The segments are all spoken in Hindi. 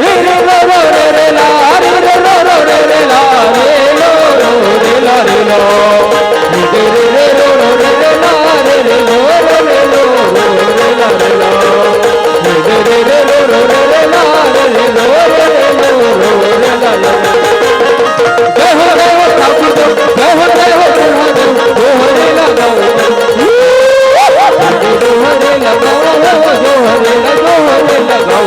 रे रे लो रो रे ला रे रे लो रो रे ला रे लो रे ला रे लो रे रे रो रे ला रे रे लो रे लो रे ला रे लो रे रे रो रे ला रे रे लो रे ला रे जय हो ठाकुर जय हो जोहरे लगाओ जोहरे लगाओ जोहरे लगाओ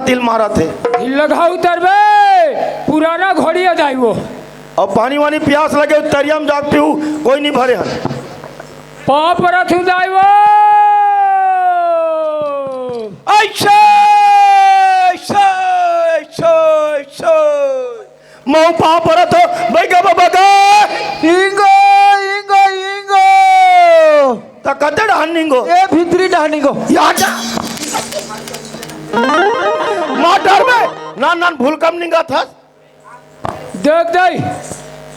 तिल मारा थे। लगा उतरबे पुराना घोड़ी जाई वो। अब पानी वानी प्यास लगे तरिया में जाग पीऊ कोई नहीं भरे हन। पाप रथ जाई वो। ऐसे ऐसे ऐसे ऐसे मऊ पाप रथ बैगा बाबा का इंगो इंगो इंगो ता कते डाहनिंगो ए भितरी डाहनिंगो याजा मोटर में नान भूल कम निंगा था। देख दई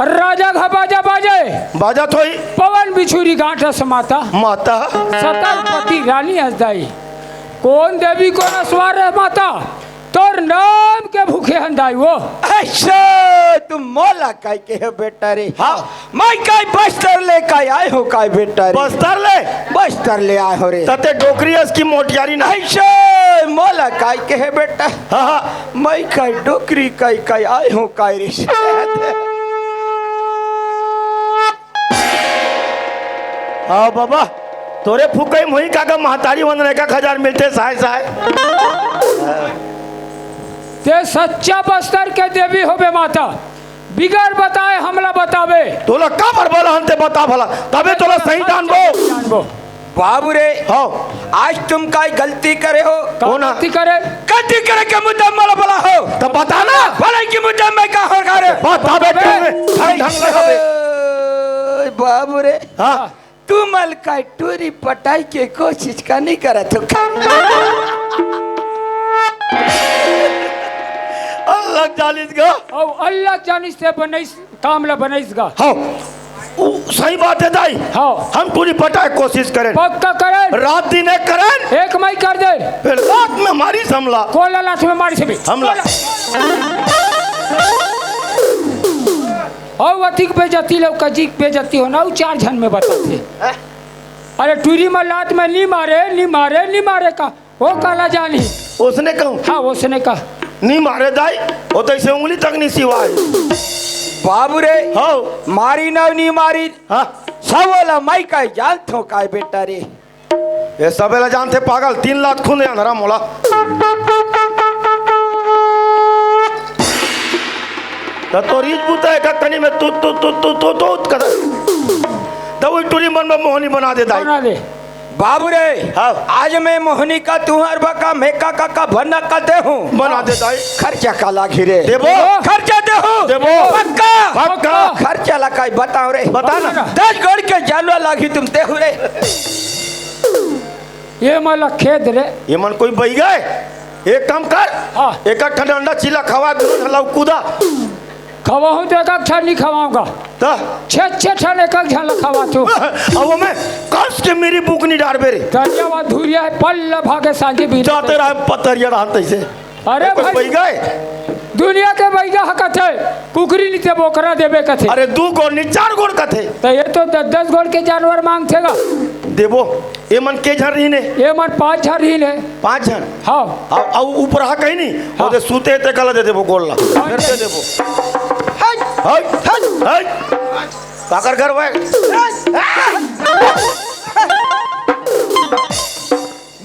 राजा घा बाजा बाजे बाजा थोई पवन बिछुरी गांठ समाता माता सतर्पति रानी हसदाई। कौन देवी को नस्वार है माता तोर नाम के भूखे हंदाई वो। ऐसे तुम मोला काय के है बेटा रे। हाँ मैं काय बस्तर ले काय आए हो काय बेटा रे। बस्तर ले आए हो रे। तते डोकरी की मोटियारी ना ऐसे मोला काय के है बेटा। हाँ हाँ मैं काय डोकरी काय काय आए हो काय रे। हाँ बाबा तोरे फुकई मुही का महतारी वंदने का 1000 मिलते साय साय। ते सच्चा बस्तर के देवी होबे माता बिगर बताए हमला बतावे। तोला का बरबला हंते बता भला तबे तोला सही जानबो। बाबू रे हाँ आज तुम काय गलती करे हो। कौन गलती करे गलती करे के मुद्दा मला बोला हो तो बता ना भले की मुद्दा मैं का हो करे बता बेटे ढंग लगा बाबू रे हाँ तू मल का टूरी पटाई के कोशिश का नहीं करा तो अल्लाह जालिस गा और अल्लाह जानिस से बनैस कामला बनैस गा। हाँ सही बात है दाई। हाँ हम पूरी पटाए कोशिश करें पक्का करें रात दिन एक करें एक मई कर दे फिर रात में हमारी हमला कोला लाश में मारी से भी हमला और अतिक बेजती लोग कजी बेजती हो ना 4 जन में बताते। अरे टूरी में लात में नहीं मारे का वो काला जानी उसने कहूँ हाँ उसने कहा नहीं मारे दाई वो तो ऐसे उंगली तक नहीं सिवाय। बाबू रे हाँ मारी ना नहीं मारी हाँ सवाला माई का जान थो काय बेटा रे। ये सबेला जानते पागल 3 लाख खून है अंधरा मोला। तो रीच पूछता है कनी में तू कदर तो वो टूरी मन में मोहनी बना दे दाई। बना दे बाबू रे हाँ आज मैं मोहनी का तुहार बका मेका का भरना का दे हूँ बना दे दाई। खर्चा का लागी रे देबो खर्चा दे हूँ देबो पक्का खर्चा ला का बताओ रे बता ना 10 गोड़ के जानवा लागी तुम दे रे। ये मला खेद रे ये मन कोई बही गए एक काम कर हाँ एक ठंडा चिल्ला खवा दूध कूदा खवाऊं तो एक क्षण नहीं खवाऊंगा तो 6 क्षण एक क्षण खवा तू अब मैं कस के मेरी बुक नहीं डाल बेरे धन्यवाद धुरिया है पल भागे सांझे भी जाते रहा पतरिया रहते से। अरे कोई भाई बही गए दुनिया के बैगा हकत है कुकरी नीचे बोकरा देवे कथे। अरे 2 गोड़ नहीं 4 गोड़ कथे तो ये तो 10 गोड़ के जानवर मांगथेगा देबो ये मन के झर रही ने ये मन 5 झर ही ने 5 जन हाँ अब ऊपर हा कहीं नहीं हाँ। ओदे सूते ते कल दे देबो गोड़ ला फिर दे देबो हाय हाय काकर घर वे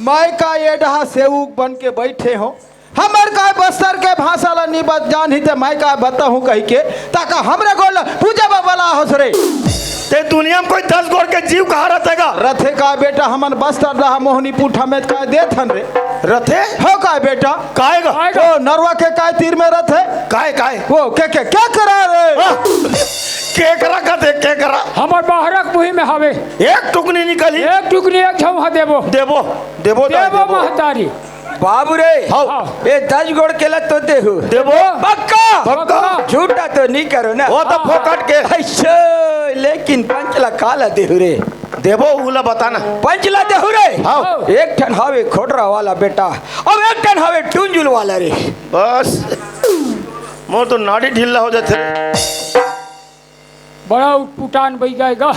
मैं का ये डहा सेवक बन के बैठे हो हमर का बस्तर के भाषा ला नहीं बात जान ही ते मैं का बता हूँ कही के ताका हमरे गोल पूजा बाबा हो रे ते दुनिया में कोई 10 गोड़ के जीव कहाँ रहतेगा रथे का बेटा हमन बस्तर रहा मोहनी पूठा में का देथन रे रथे हो का बेटा काएगा वो नरवा के काय तीर में रथे काय वो के क्या करा रे के करा कथे के करा हमार बाहरक मुही में हवे एक टुकनी निकली एक टुकनी एक झौहा देबो देबो देबो देबो महतारी बाबू रे ये 10 गोड़ के तो देहु देबो पक्का झूठा तो नहीं करो ना वो तो फोकट के अच्छा लेकिन पंचला काला देहु रे देबो उला बताना पंचला देहु रे हाँ एक ठन हवे खोडरा वाला बेटा अब एक ठन हवे टुंजुल वाला रे बस मोर तो नाड़ी ढीला हो जाते बड़ा उटपुटान बई जाएगा।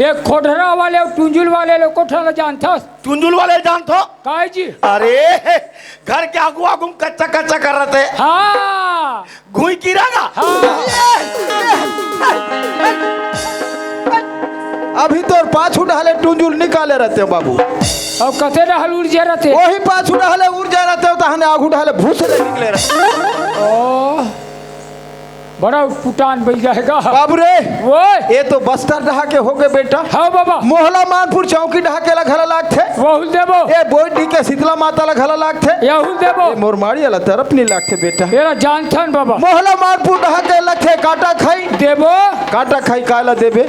एक खोडरा वाले और टुंजुल वाले लोग कोठा जानता टुंजुल वाले जानतो काय जी अरे घर के आगू आगू कच्चा कच्चा कर रहे थे हाँ घुई गिरागा अभी तो 5 ढाले टुंजुल निकाले रहते हो बाबू अब कथे रहल उड़ जे रहते वही 5 ढाले उड़ जा रहते हो तो हने आगू ढाले भूसरे निकले रहे। ओ बड़ा पुटान बन जाएगा बाबू रे वो ये तो बस्तर ढहा के हो गए बेटा। हाँ बाबा मोहला मानपुर चौकी ढहा के घला लाग थे। वहुल देबो ये बोडी के शीतला माता ला घला लाग थे। यहुल देबो मोरमाड़ी वाला तरफ नहीं लाग थे बेटा। मेरा जानथन बाबा मोहला मानपुर ढहा के लग थे काटा खाई देबो काटा खाई काला देबे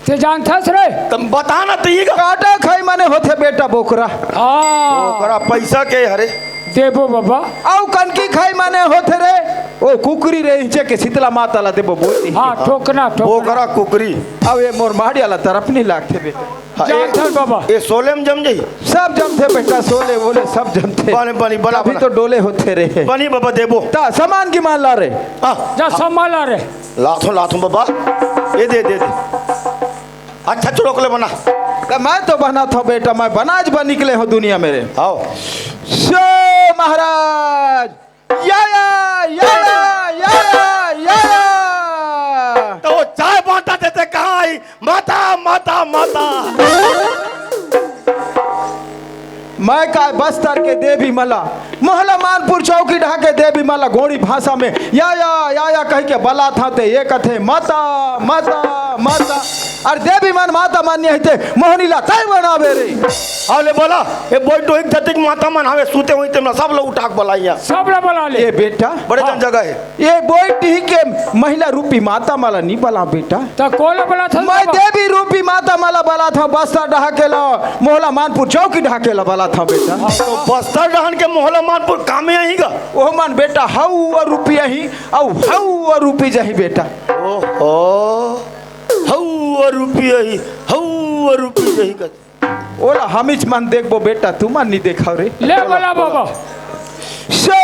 ते जानथस रे तुम बता ना तो काटा खाई माने होते बेटा बोकरा हाँ ओकरा पैसा के हरे देबो बाबा आउ कनकी खाई माने होते रे ओ कुकरी रे हिचे के शीतला माता ला देबो बोलती। हाँ ठोकना ठोकना ओकरा कुकरी अब ये मोरमाड़ी वाला तरफ नहीं लागते बेटा। हाँ, जानथन बाबा ये सोले में जम जाई सब जमते बेटा सोले बोले सब जमते। बनी बनी बना अभी बना तो डोले होते रहे। बनी बाबा देबो ता सामान की मान ला रे हाँ जा संभाला रे लाथों लाथों बाबा ये दे अच्छा चुड़ोकले बना ता मैं तो बना था बेटा मैं बनाज बन निकले हो दुनिया मेरे। आओ शो महाराज या तो वो चाय बांटा देते कहाँ आई माता माता माता मैं का बस्तर के देवी मला मोहल्ला मानपुर चौकी ढहा के देवी मला गोड़ी भाषा में या कह के बला था ते ये कथे माता माता माता और देवी मन माता मान्य थे मोहनीला तय बनावे रे। आले बोला ये बोई तो एक जतिक माता मन हवे सूते हुई तेमना सब लोग उठाक बोलाइया सब ला बोला ले ये बेटा बड़े जन जगह है ये बोई के महिला रूपी माता माला नहीं बला बेटा तो कोला बोला था मैं देवी रूपी माता माला बला था बस्तर ढहा के ला मोहल्ला मानपुर चौकी ढहा के ला बला था बेटा। तो बस्तर डहन के मोहल्ला मानपुर कामे आहीगा ओ मन बेटा हऊ रुपया ही औ हऊ रुपी जही बेटा। ओहो हऊ रुपये ही हऊ रुपये ही कर ओला हमिच मन देखबो बेटा तू मन नहीं देखा रे ले बोला बाबा शो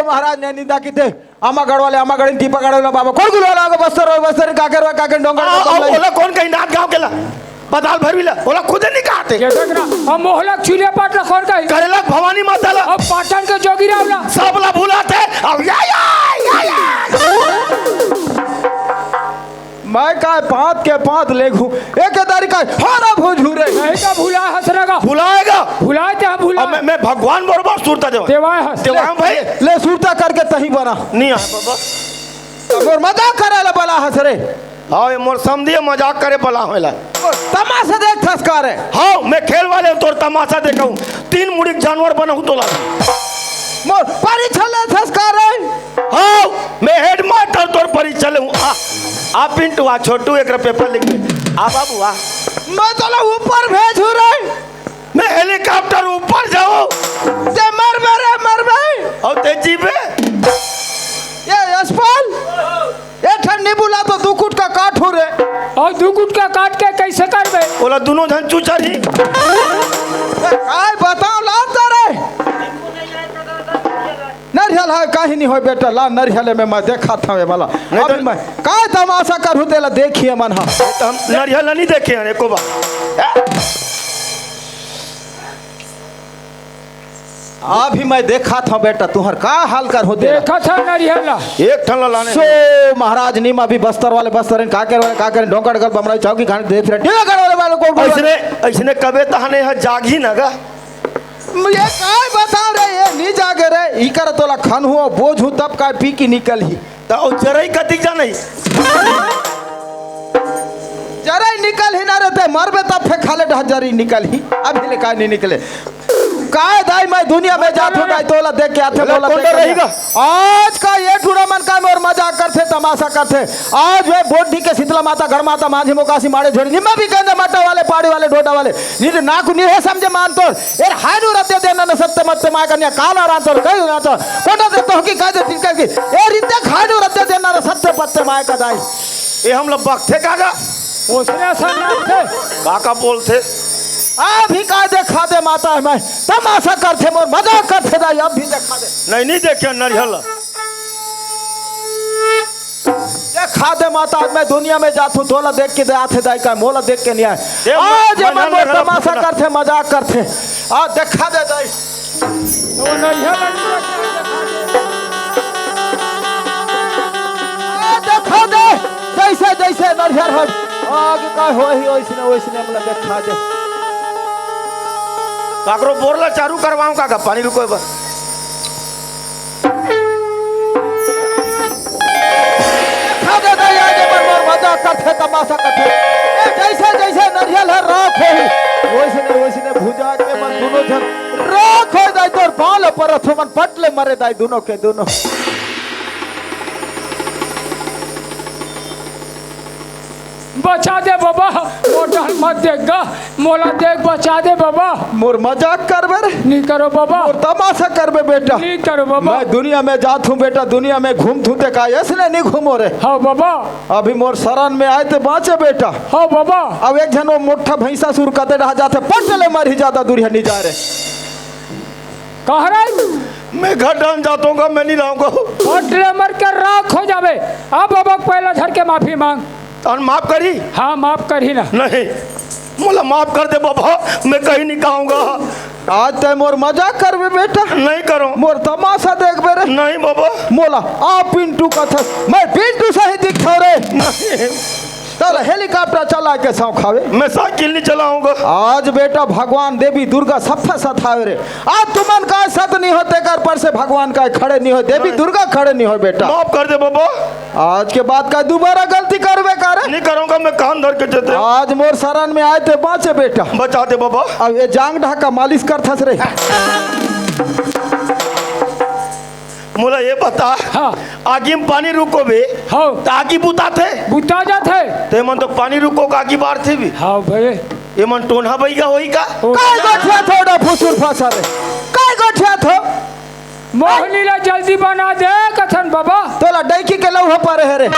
महाराज ने निंदा की थे आमा गढ़वाले आमा गढ़ी दीपा गढ़वाला बाबा कोण गुलवाला बस्तर काकर डोंगर ओला कौन कहीं नाथ गांव केला बदाल भरविला ओला खुद नहीं कहते ये देख ना हम मोहल्ला चूल्हे पाटला कौन का करेला भवानी माता ला अब पाटन के जोगी रावला सब ला भुलाते अब या मैं का पांच के पांच लेगू एक दारी का हारा भोजूरे नहीं का भूला हसरेगा भुलाएगा भुलाए ते हम भुला अब मैं भगवान बरोबर सुरता देवा देवाए हस देवा भाई ले सुरता करके तही बना नहीं आ बाबा और मजाक करे बला हसरे हाँ ये मोर समझिए मजाक करे बला होला तमाशा देख थसकार है। हाँ मैं खेल वाले तोर तमाशा देखा हूँ 3 मुड़िक जानवर बना हूँ तोला मोर परीक्षा ले थसकार है। हाँ मैं हेड मास्टर तोर परीक्षा ले हूँ आ पिंटू आ छोटू एक पेपर लिख ले आ बाबू आ मैं तो ऊपर भेजू रे मैं हेलीकॉप्टर ऊपर जाओ ते मर और ते जीवे ये यशपाल ये ठंडी बुला तो दू कुट का काट हो रे और दू गुटका काट के कैसे करबे बोला दोनों धन चूचर ही काय बताओ लान तारे नरियल है काहे नहीं हो बेटा ला नरियल में मैं देखा था वे वाला अभी मैं काय तमाशा कर होते ला देखिए मन हा तो हम नरियल नहीं देखे हैं एको बार अभी मैं देखा था बेटा तुहर का हाल कर होते देखा था नरियला एक ठन लाने सो महाराज नीम अभी बस्तर वाले का करे डोंकर गल बमराई चौकी खाने देख रहे टीला कर वाले को ऐसने कबे तहने है जागी नगा ये काय बता रे ये नहीं जागे रे ई कर तोला खन हुआ बोझ हूं तब काय पी की निकल ही तो जरई कतिक जाने जरा ही निकल ही ना रहते मरबे तब फे खाले ढजरी निकल ही अब ले काय नहीं निकले काय दाई मैं दुनिया में जात हूं तोला देख के आथे बोला रहेगा आज का ये टूर्नामेंट का मोर मजाक करते तमाशा करते आज वे बोडी के शीतला माता घर माता माझी मोकासी मारे झोड़ी निम्मा भी कहंदे माटा वाले पाड़ी वाले डोडा वाले नी नाकु नी है समझे मान तो ए हायनु रते देना न सत्य मत माय कन्या काला रात और कई रात कोटा दे तो की कह दे तिनका की ए रिते हायनु रते देना न सत्य पत्ते माय का दाई ये हम लोग बखते कागा उसने सन्नाथ थे काका बोलते अभी का देखा दे माता है मैं तमाशा करते मोर मजाक करते दाई अब भी देखा दे नहीं देखे नरियल देखा दे माता मैं दुनिया में जात हूं तोला देख के दे आथे दाई का मोला देख के नहीं आए आज मन में तमाशा करते मजाक करते आ देखा दे दाई तो नरियला देखा दे जैसे जैसे नरियर हो आगे का हो ही ओइसने ओइसने मतलब देखा दे काकरो बोरला चारू करवाऊं का पानी रुको बस मजाक करते तमाशा करते जैसे जैसे नरियल है राख हो वैसे ने भुजा के मन दोनों जन राख हो जाए तो बाल पर मन पटले मरे दाई दोनों के दोनों बचा दे बाबा मोटा मत देगा मोला देख बचा दे बाबा मोर मजाक करबे रे नहीं करो बाबा मोर तमाशा करबे बेटा नहीं करो बाबा मैं दुनिया में जात हूँ बेटा दुनिया में घूमथू ते का ऐसने नहीं घूमो रे हाँ बाबा अभी मोर शरण में आए ते बाँचे बेटा हाँ बाबा अब एक जन वो मोटा भैंसा सुर करते रह जाते पटले मर ही ज्यादा दूरिया नहीं जा रे कह रहे मैं घर डाल जाता हूँ मैं नहीं रहूंगा पटले मर कर राख हो जावे अब बाबा पहला झड़ के माफी मांग और माफ करी हाँ माफ कर ही ना नहीं मोला माफ कर दे बाबा मैं कहीं नहीं कहूँगा आज ते मोर मजाक करबे बेटा नहीं करो मोर तमाशा देखबे रे नहीं बाबा मोला आ पिंटू कथा मैं पिंटू से ही दिखो रे नहीं चल हेलीकॉप्टर चला के सौ खावे मैं साइकिल नहीं चलाऊंगा आज बेटा भगवान देवी दुर्गा सफा सतावे रे आज तुमन का सत नहीं होते कर पर से भगवान का खड़े नहीं हो देवी दुर्गा खड़े नहीं हो बेटा माफ कर दे बाबा आज के बाद का दोबारा गलती करबे कर नहीं करूंगा मैं कान धर के देते आज मोर शरण में आए थे बाँचे बेटा बचा दे बाबा अब ये जांग ढाका मालिश करथस रे मोला ये बता हाँ आगी में पानी रुको बे हाँ तो आगी बुता थे बुता जाते ते मन तो पानी रुको का आगी बार थे भी हाँ भाई ये मन टोना बैगा होई का काय गोठिया थोड़ा फुसुर फसा रे काय गोठिया थो मोहनी ला जल्दी बना दे कथन बाबा तोला डैकी के लौह पर है रे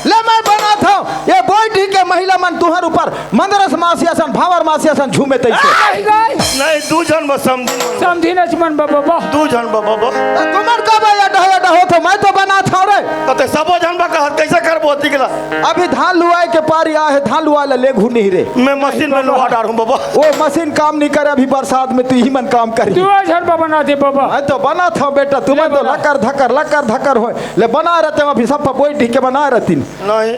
ले मैं बना था ये बोईठी के महिला मन तुहर ऊपर मंदरस मासियासन भावर मासियासन झूमे तैसे नहीं गई नहीं दू जन बस समझी न मन बाबा दू जन बाबा तुमर कब या हो तो मैं तो बना था रे तो सबो जन बा कहत कैसे करबो तिकला अभी धान लुआए के पारी आ है धान लुआ ले घू नहीं रे मैं मशीन में लुहा डाल हूं बाबा वो मशीन काम नहीं करे अभी बरसात में तू ही मन काम करी तू झड़ बना दे बाबा मैं तो बना था बेटा तुम्हें तो लकर धकर हो ले बना रहते हैं अभी सब बोईठी के बना रहती नहीं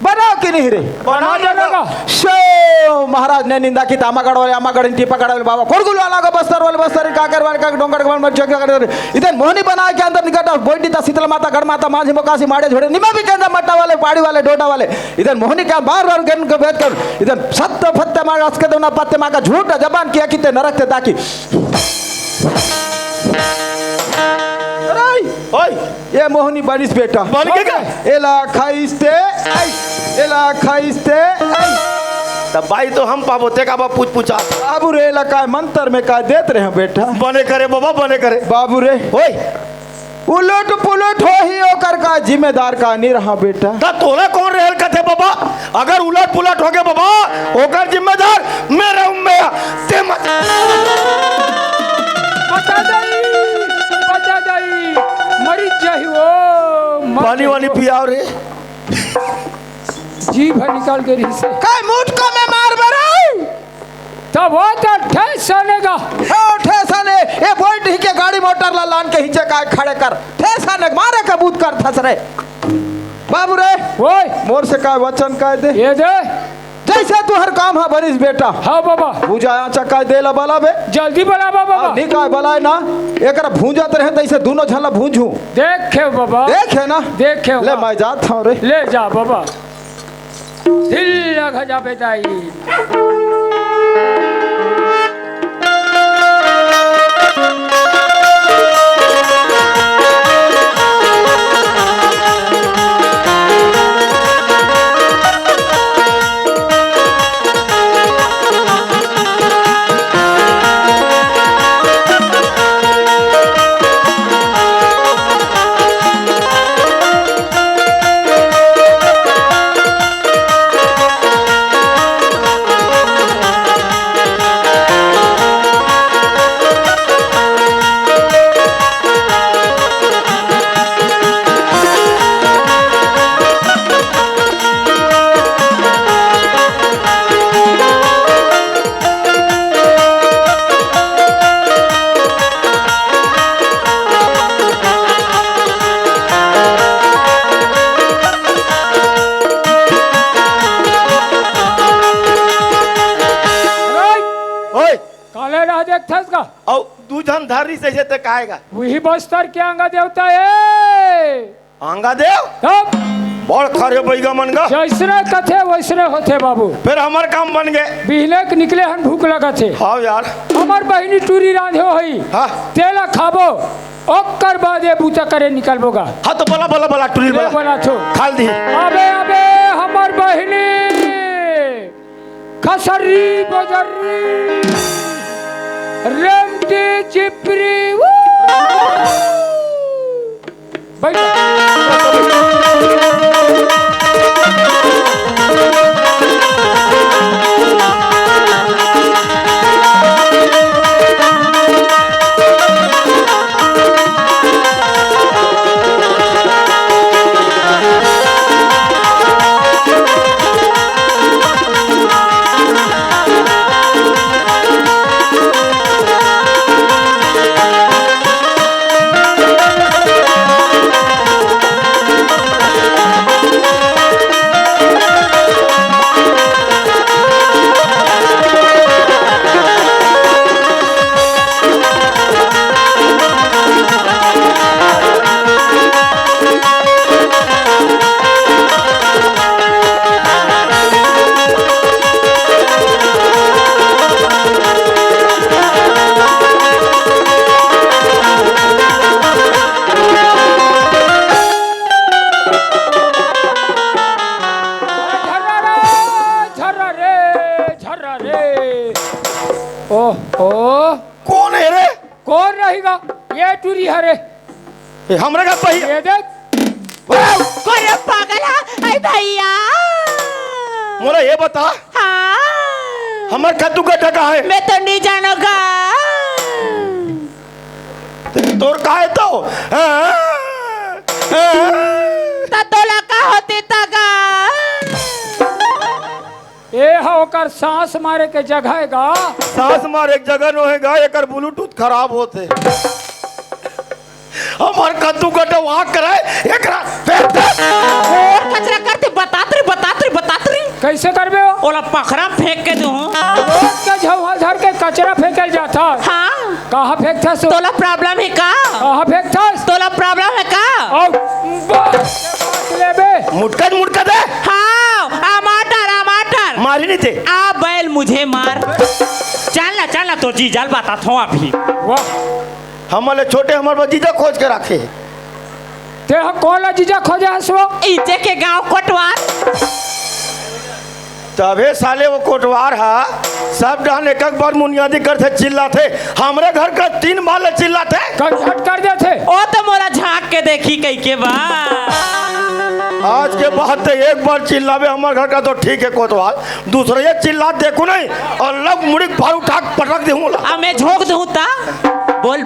बनाओ कि नहीं रे बना देगा शो महाराज ने निंदा की तामागढ़ वाले आमागढ़ टीपा गढ़ वाले बाबा कोरगुल वाला का बस्तर वाले बस्तर काकर वाले का डोंगर वाले मर्चक कर इधर मोहनी बना के अंदर निकट बोईटी ता शीतल माता गढ़ माता माझी मोकासी माड़े झोड़े निमा भी के अंदर मट्टा वाले पाड़ी वाले डोडा वाले इधर मोहनी का बार बार गन के भेद कर इधर सत्य फत्ते मार असके दोना पत्ते मार का झूठ जबान किया किते नरक ते ताकि ओए ये मोहनी बनिस बेटा बन के का एला खाइस्ते एला खाइस्ते तब भाई तो हम पाबोते का पूछ पूछा बाबू रे एला का मंत्र में का देत रहे हैं बेटा बने करे बाबा बने करे बाबू रे ओए उलट पुलट हो ही ओकर का जिम्मेदार का नहीं रहा बेटा ता तोला कौन रहल कथे बाबा अगर उलट पुलट हो गए बाबा ओकर जिम्मेदार मैं रहूं मैं ते मत बचा दई मरी जाही वो पानी वाली पियाओ रे जी भर निकाल के रही से काय मुठ को मैं मार बराऊ तब वो तो ठेस सनेगा ठेसाने ये बोईठी के गाड़ी मोटर ला लान के हिचे का खड़े कर ठेसाने मारे कबूत कर थस रे बाबू रे ओए मोर से का वचन का दे ये दे जैसे तू हर काम है बनिस बेटा हाँ बाबा पूजा चक्का दे ला बला बे जल्दी बना बाबा नहीं का बलाए ना एकरा भूंजत रहे तैसे दोनों झला भूंजू देखे बाबा देखे ना देखे ले मैं जात हूं रे ले जा बाबा दिल लगा जा बेटाई धारी से जेते काहेगा वही बस्तर के अंगा देवता है। आंगा देव तब बड़ खरे बैगा मन गा जैसने कथे वैसने होते बाबू। फिर हमार काम बन गए बिहले के निकले हन भूख लगा थे। हाँ यार हमार बहिनी टूरी रांधो हई हाँ तेला खाबो ओकर बाद ये बूता करे निकलबोगा। हाँ तो बोला बोला बोला टूरी ले बोला बोला छो खाल दी अबे अबे हमार बहिनी खसरी बजरी रेमटी चिपरी कौन है रे कौन रहेगा ये टूरी हरे ये हमरे का पहिया ये देख कोई पागल है अरे भैया मोरा ये बता हाँ हमार कद्दू का टका है मैं तो नहीं जानूंगा तोर का है तो तोला का होती तगा ए होकर सांस मारे के जगह गा सांस मार एक जगह रहेगा एकर ब्लूटूथ खराब होते हमार कद्दू का टवा कराए एकरा और कचरा करते बतातरी कैसे करबे हो ओला पखरा फेंक के दूं रोज के झवा झर के कचरा फेंकल जाता हाँ कहाँ फेंकता सो तोला प्रॉब्लम है का कहाँ फेंकता तोला प्रॉब्लम है का आओ लेबे मुटका दे हाँ टमाटर मारी नहीं थे आ बैल मुझे मार चलना तो जी जाल बता थो अभी वाह हमारे छोटे हमारे भतीजा खोज के रखे ते कौन जीजा खोजा हसो इचे के गांव कोटवार तबे साले वो कोटवार है सब डाल एक एक बार बुनियादी करते चिल्लाते हमारे घर का 3 बाल चिल्लाते कंझट कर देते ओ तो मोला झांक के देखी कई के बाद आज के बाद तो एक बार चिल्लावे हमारे घर का तो ठीक है कोतवाल दूसरा ये चिल्ला देखो नहीं और लग मुड़ी भार उठा पटक दूंगा अब मैं झोंक दूं ता बोल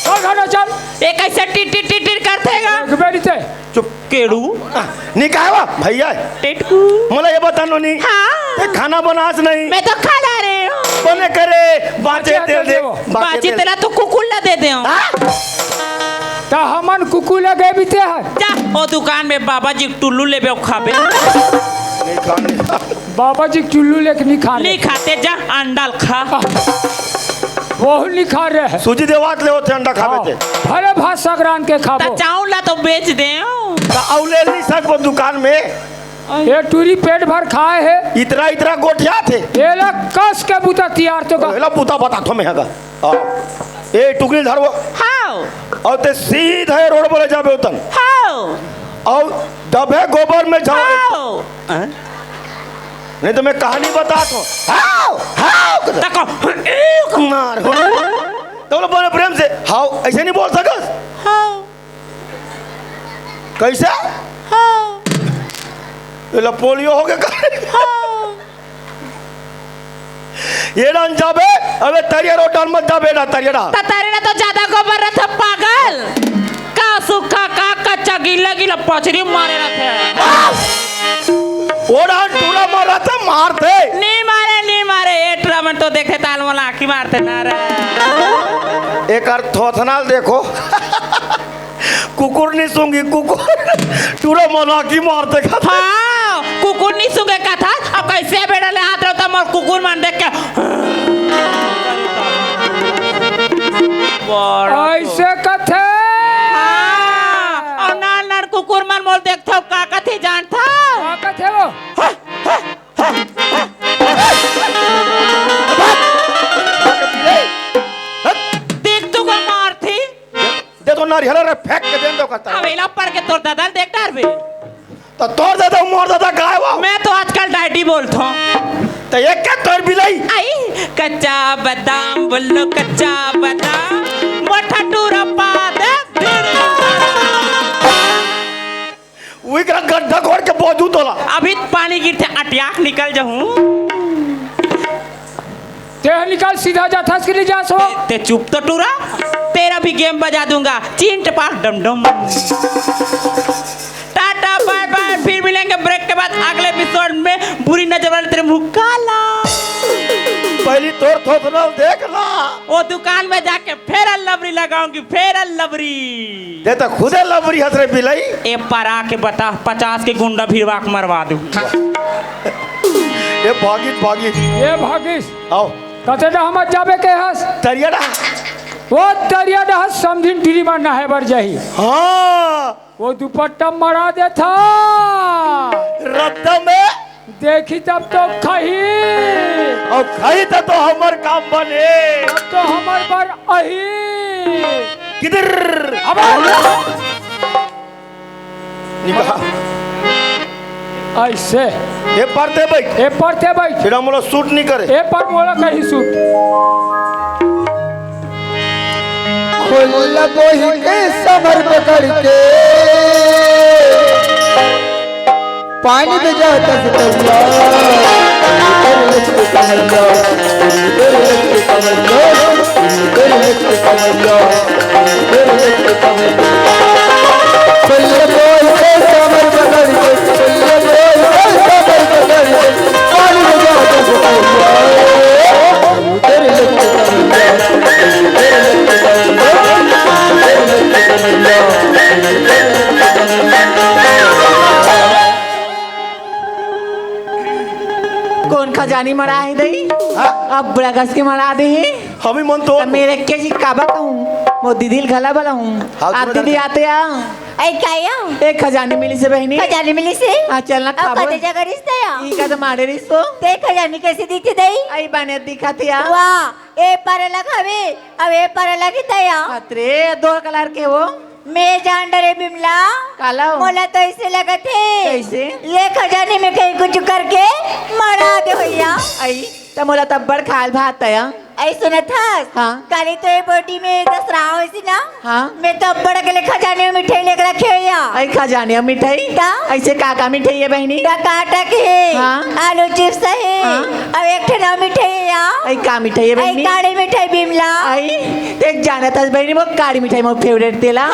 चल घटा चल एक ऐसे टिट करतेगा बेड़ी ते चुप केड़ू निकावा भैया टिटकू मला ये बतानो नहीं हाँ ये खाना बनास नहीं मैं तो खा ला रही हूँ बने करे बाचे बाचे तेल दे दे बाची तेरा तो कुकुल्ला दे दे ता हमन कुकू लगे बीते है जा ओ दुकान में बाबा जी टुल्लू लेबे खाबे नहीं खाने बाबा जी चुल्लू लेके नहीं खा नहीं खाते जा अंडा खा वो नहीं खा रहे हैं सूजी देवात ले होते अंडा खावे थे भले भात सगरान के ता खाबो चावला तो बेच दे औले नहीं सकबो दुकान में ये टूरी पेट भर खाए है इतना गोठिया थे ये ला कस के बूता तैयार तो का पहला पुता बता तो मैं हैगा ए टुकड़ी धरबो हाओ और ते सीधा रोड पर जाबे उतन हाओ और दबे गोबर में जाओ हाओ नहीं तो मैं कहानी बता तो हाउ हाउ तको मार तो बोले बोले प्रेम से हाउ ऐसे नहीं बोल सकस हाओ कैसे हाओ ये पोलियो हो गया ये डाल जाबे अबे तरिया रो डाल मत जाबे ना तरिया तारे ना तो ज्यादा गोबर रहता पागल का सूखा का कच्चा गीला पचरी मारे रहते वो डाल टूरा मार रहा था मारते नहीं मारे ए ट्रामन तो देखे ताल वाला आखी मारते ना रे एक अर्थ थोथनाल देखो कुकुर नहीं सूंगी कुकुर टूरा मना की मारते का हाँ कुकुर नहीं सुगे का था अब कैसे बेड़ा ले हाथ रहता मोर कुकुर मान देख के ऐसे कथे और नाल नाल कुकुर मन मोल देखथो का कथे जानथा का कथे वो देख तू को मारथी दे तो नारियल रे फेंक के दे दो करता अवेला पर के तोर दादा देख डर बे तो तोड़ दादा मोर दादा गाय वो मैं तो आजकल डाइटी बोलता हूँ तो एक क्या तोड़ बिलाई आई कच्चा बादाम बोलो कच्चा बादाम मोटा टूरा पाद वही का गड्ढा खोद के बोझू तोला अभी पानी गिरते अटियाक निकल जाऊं ते निकाल सीधा जाथा के लिए जा सो ते चुप तो टूरा तेरा भी गेम बजा दूंगा चीन टपाक डम डम टाटा बाय बाय फिर मिलेंगे ब्रेक के बाद अगले एपिसोड में बुरी नजर वाले तेरे मुंह काला पहली तोड़ थोपना देखना वो दुकान में जाके फेर लवरी लगाऊंगी फेर लवरी दे तो खुदे लवरी हंस रे बिलाई ए पर आके बता 50 के गुंडा भिड़वा के मरवा दूं ये भागित ये भागिस आओ कते हम जाबे के हस तरियाड़ा वो दरिया हस समझिन टीरी मारना है बर जाही हाँ वो दुपट्टा मरा दे था रद्दा में देखी तब तो खही और खाई तो हमार काम बने तब तो हमर बर अही किधर अब निकाह ऐसे ये पढ़ते भाई ए पढ़ते भाई फिर हम लोग शूट नहीं करे ए पर बोला कहीं सूट खोल गोही के समर पकड़ के पानी में जाता कौन खजानी मरा है दई अब बड़ा घस के मरा दे हम ही मन तो मेरे के जी काबा कहूँ वो दीदी घला वाला हूँ आप दीदी आते आ आई काय एक खजानी मिली से बहनी खजानी मिली से हाँ चलना अब खाबो कते जगह रिश्ता या ई का तो मारे रिश्तो ते खजानी कैसे दीती दई आई बने दिखाती आ वाह ए पर लगावे अब ए पर लगी तया खतरे 2 कलर के वो मैं जान डरे बिमला काला हो मोला तो ऐसे लगा थे कैसे ये खजानी में कहीं कुछ करके मरा दे भैया आई तो मोला तब्बड़ खाल भात आया ऐ सुना था हाँ। काली तो ये बोटी में दसरा हो सी ना हाँ मैं तो बड़ा के लिए खजाने में मिठाई लेकर रखे भैया आई खजाने मिठाई का ऐसे काका मिठाई है बहनी काटा के है हाँ। आलू चिप्स है हाँ। अब एक ठना मिठाई है या आई का मिठाई है आई बहनी काली मिठाई बिमला आई देख जाना था बहनी वो काली मिठाई मोर फेवरेट तेला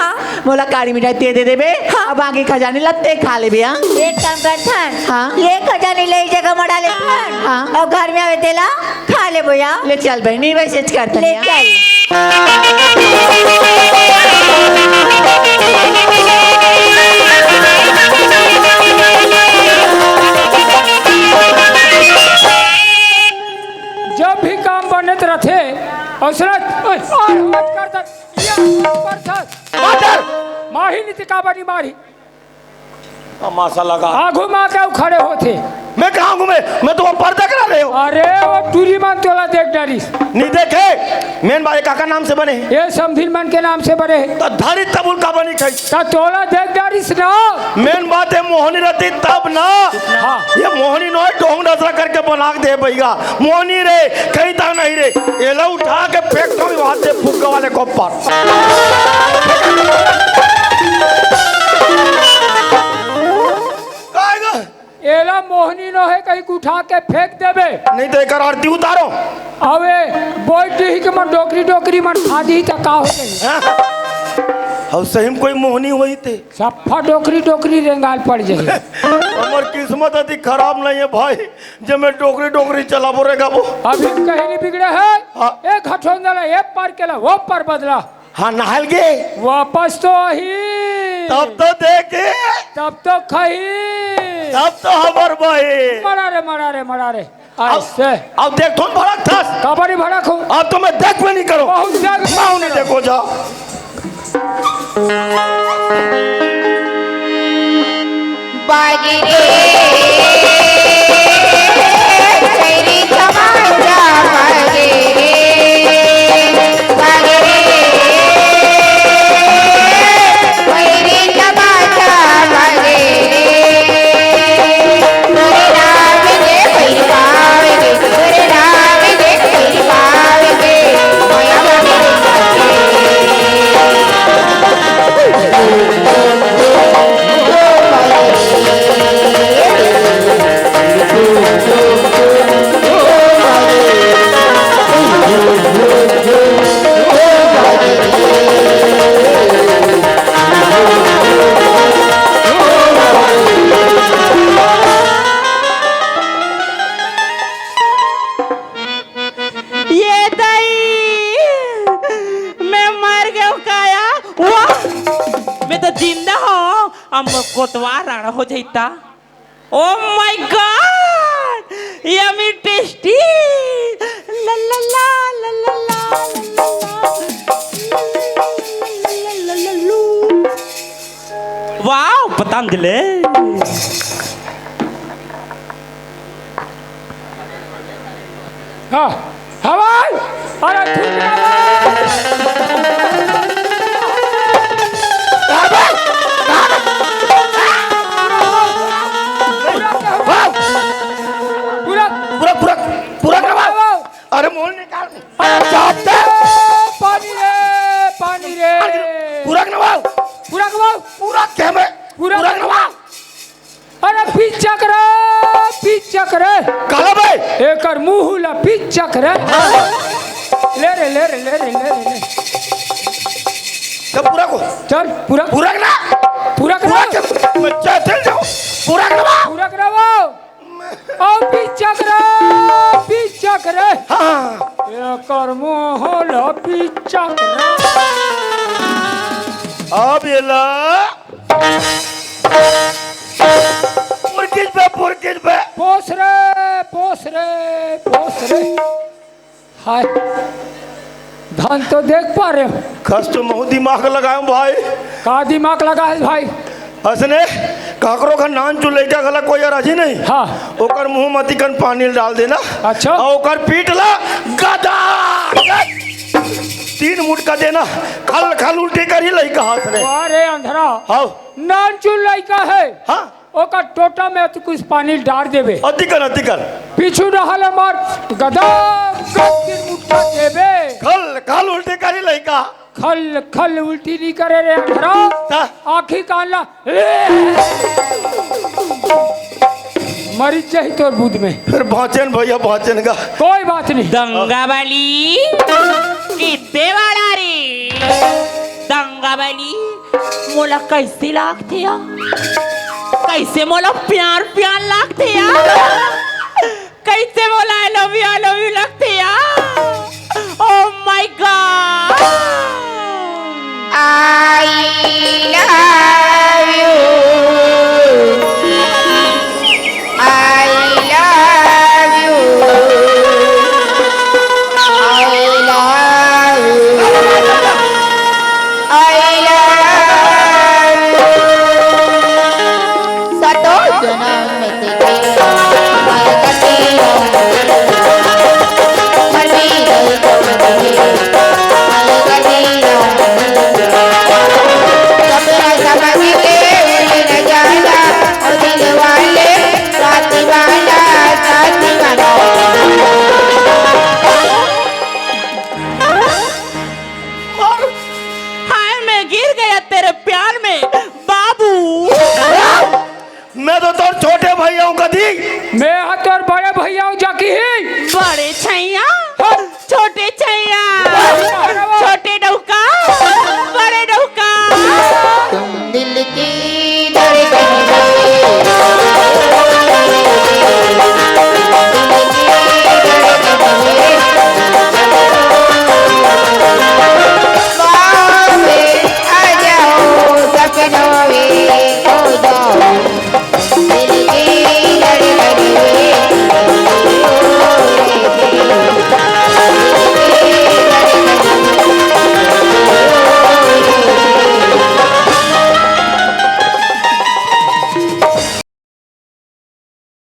मोला काली मिठाई ते दे देबे अब आगे खजाने लत्ते खा लेबे हां एक काम कर थान हाँ। ये खजाने ले जगह मड़ा ले थान हाँ। और घर में आवे तेला खा ले भैया ले चल बहनी वैसे करता ले चल जब भी काम बनत रथे औसरत और करता माही नीति का बनी मारी तमाशा लगा आगू माँ के खड़े होते मैं कहाँ घूमे मैं तो पर्दा करा रहे हो अरे वो टूरी मन तोला देख डरिस नहीं देखे मेन बारे काका नाम से बने ये समधिन मन के नाम से बने तो धारी तबुल का बनी खाई ता तोला देख डरिस ना मेन बात है मोहनी रहती तब ना हाँ ये मोहनी नो ढोंग नजरा करके बना दे भैया मोहनी रे कहीं तक नहीं रे ये लो उठा के फेंक दो वहां से फुग्गा वाले को पर एला मोहनी न है कहीं उठा के फेंक देबे नहीं तो एक आरती उतारो अबे बोल ही के मन डोकरी मन खा दी त का हो गई और सही में कोई मोहनी हुई थे सफा डोकरी रेंगाल पड़ जाए हमार किस्मत अति खराब नहीं है भाई जब मैं डोकरी चला बोरेगा वो अभी कहीं नहीं बिगड़े है हाँ। एक हठोंदला एक पार केला वो पर बदला हाँ नहाल गए वापस तो ही तब तो देखे तब तो खही तब तो हमार भाई मरा रे ऐसे अब देख तुम भड़क था कबरी भड़क हो अब तो मैं देख में नहीं करो बहुत देख माँ नहीं देखो जा ये दई मैं मर गया काया वाह मैं तो जिंदा हूँ अब कोतवार राणा हो जाता oh my god yummy tasty ला ला ला ला ला ला वाओ पतंजलि हाँ हवाई अरे ठीक पूरा पूरा पूरा पूरा करवा अरे मोल निकाल चाहते पानी रे पूरा करवा पूरा क्या मैं पूरा करवा अरे पीछा करे काला भाई एकर मुंह ला पीछा करे ले रे सब पूरा को चल पूरा पूरा करना पूरा करो बच्चा चल जाओ पूरा करवा और पीछा करे हाँ एकर मुंह ला पीछा करे अब ये ला पुरकिज पे पोस रे हाय धान तो देख पा रहे हो खस तो महू दिमाग लगाए भाई का दिमाग लगा है भाई हसने काकरो का नान चू लेके गला कोई राजी नहीं हाँ ओकर मुंह मती कन पानी डाल देना अच्छा और ओकर पीट ला गदा 3 मुठ का देना खल उल्टी कर ही लइका हसने अरे अंधरा हाँ नान चुन लइका है हाँ ओकर टोटा में तो कुछ पानी डाल देबे अधिकर पीछू रहल मार गदा गद मुठा देबे खल उल्टी कर ही लइका खल उल्टी नहीं करे रे अंधरा ता आँखी काला मरी चाहिए तोर बुध में फिर भाचन भैया भाचन का कोई बात नहीं दंगा वाली कितने वाला रे दंगा वाली मोला कैसे लागते या कैसे मोला प्यार लागते या कैसे मोला आई लव यू लगते या ओह माय गॉड मैं तो तोर छोटे भैया का दी मैं